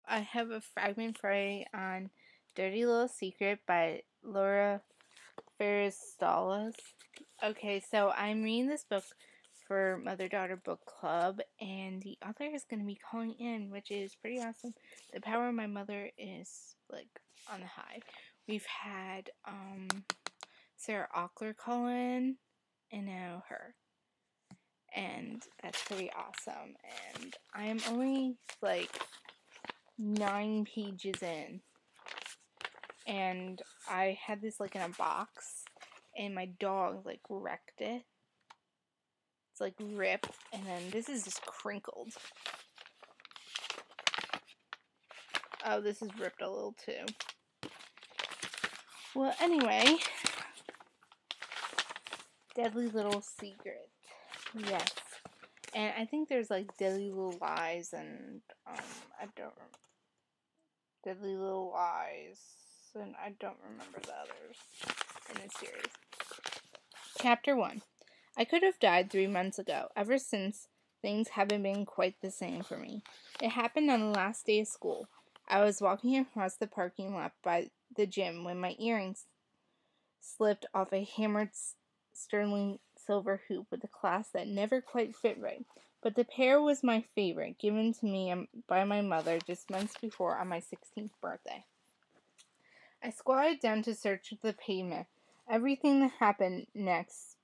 I have a fragment for you on Dirty Little Secret by Laura Stolz. Okay, so I'm reading this book for Mother-Daughter Book Club, and the author is going to be calling in, which is pretty awesome. The Power of My Mother is, like, on the high. We've had, Sarah Ockler call in, and now her. And that's pretty awesome. And I am only, like, 9 pages in. And I had this, like, in a box, and my dog, like, wrecked it. It's, like, ripped, and then this is just crinkled. Oh, this is ripped a little, too. Well, anyway, Deadly Little Secret. Yes. And I think there's, like, Deadly Little Lies, and, I don't remember. Deadly Little Lies, and I don't remember the others in this series. Chapter 1. I could have died 3 months ago. Ever since, things haven't been quite the same for me. It happened on the last day of school. I was walking across the parking lot by the gym when my earrings slipped off a hammered sterling silver hoop with a clasp that never quite fit right. But the pair was my favorite, given to me by my mother just months before on my 16th birthday. I squatted down to search the pavement. Everything that happened next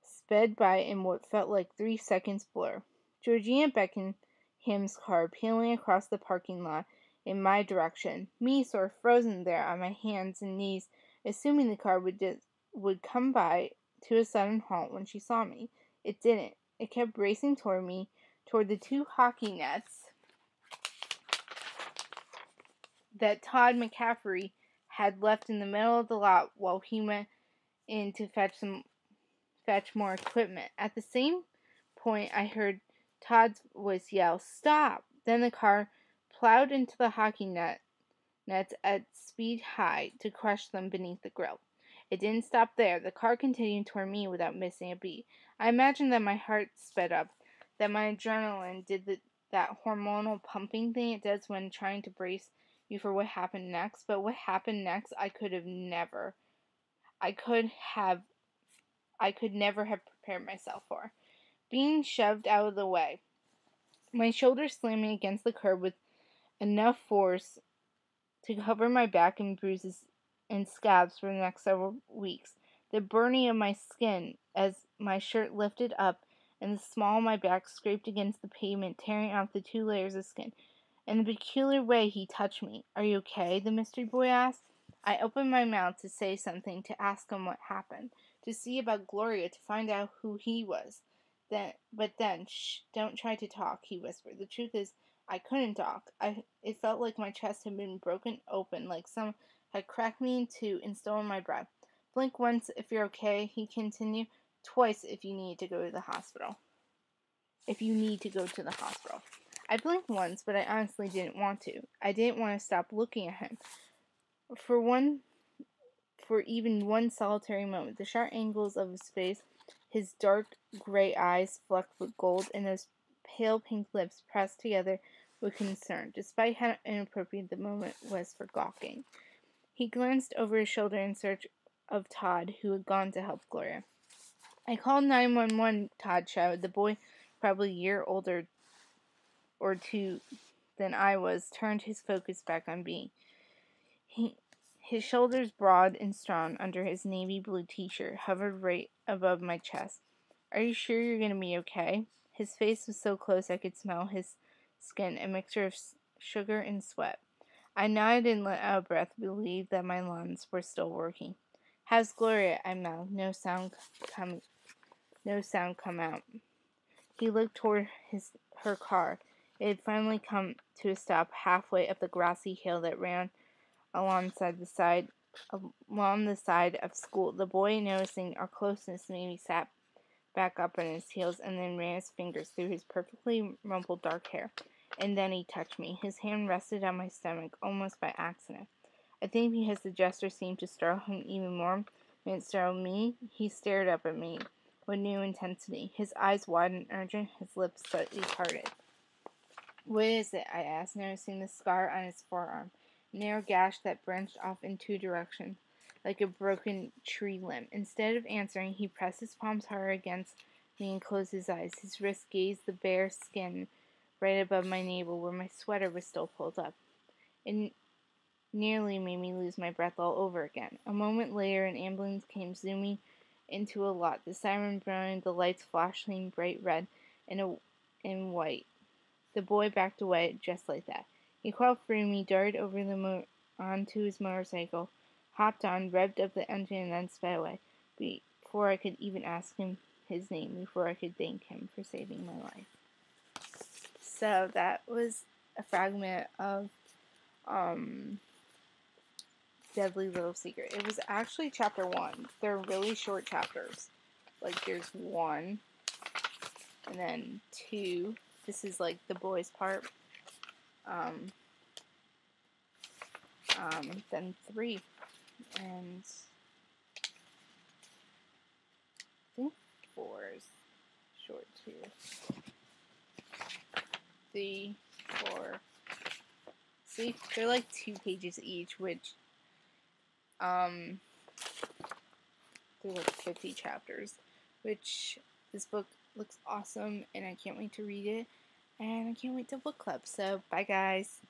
sped by in what felt like 3 seconds blur. Georgina Beckham's car peeling across the parking lot in my direction. Me sort of frozen there on my hands and knees, assuming the car would come by to a sudden halt when she saw me. It didn't. It kept racing toward me, toward the 2 hockey nets that Todd McCaffrey had left in the middle of the lot while he went in to fetch more equipment. At the same point, I heard Todd's voice yell, "Stop!" Then the car plowed into the hockey nets at speed high to crush them beneath the grill. It didn't stop there. The car continued toward me without missing a beat. I imagined that my heart sped up, that my adrenaline did that hormonal pumping thing it does when trying to brace you for what happened next. But what happened next, I could never have prepared myself for. Being shoved out of the way, my shoulders slamming against the curb with enough force to cover my back in bruises and scabs for the next several weeks. The burning of my skin as my shirt lifted up and the small of my back scraped against the pavement, tearing off the 2 layers of skin. In the peculiar way he touched me. "Are you okay?" the mystery boy asked. I opened my mouth to say something, to ask him what happened, to see about Gloria, to find out who he was. But then, "Shh, don't try to talk," he whispered. "The truth is, I couldn't talk. It felt like my chest had been broken open, like someone had cracked me in 2 and stolen my breath. Blink once if you're okay," he continued. "Twice if you need to go to the hospital. I blinked once, but I honestly didn't want to. I didn't want to stop looking at him. For even one solitary moment. The sharp angles of his face, his dark gray eyes flecked with gold, and those pale pink lips pressed together with concern, despite how inappropriate the moment was for gawking. He glanced over his shoulder in search of Todd, who had gone to help Gloria. "I called 911, Todd shouted. The boy, probably a year older or 2 than I was, turned his focus back on me. His shoulders, broad and strong under his navy blue t-shirt, hovered right above my chest. "Are you sure you're going to be okay?" His face was so close I could smell his skin, a mixture of sugar and sweat. I nodded and let out a breath, relieved that my lungs were still working. "How's Gloria?" I mouthed. No sound come out. He looked toward her car. It had finally come to a stop halfway up the grassy hill that ran along the side of school. The boy, noticing our closeness, maybe sat back up on his heels and then ran his fingers through his perfectly rumpled dark hair. And then he touched me. His hand rested on my stomach, almost by accident. I think because the gesture seemed to startle him even more than it startled me, he stared up at me with new intensity, his eyes wide and urgent, his lips slightly parted. What is it? I asked, noticing the scar on his forearm, a narrow gash that branched off in two directions, like a broken tree limb. Instead of answering, he pressed his palms hard against me and closed his eyes. His wrist gazed the bare skin right above my navel, where my sweater was still pulled up. It nearly made me lose my breath all over again. A moment later, an ambulance came zooming into a lot, the siren blowing, the lights flashing bright red and white. The boy backed away just like that. He crawled free me, darted over onto his motorcycle, hopped on, revved up the engine, and then sped away. Before I could even ask him his name, before I could thank him for saving my life. So that was a fragment of Deadly Little Secret. It was actually chapter 1. They're really short chapters. Like there's 1, and then 2. This is like the boys part. Then 3, and I think 4 is short too. 3, 4. See, they're like 2 pages each, which they're like 50 chapters, which this book looks awesome, and I can't wait to read it, and I can't wait to book club. So bye guys.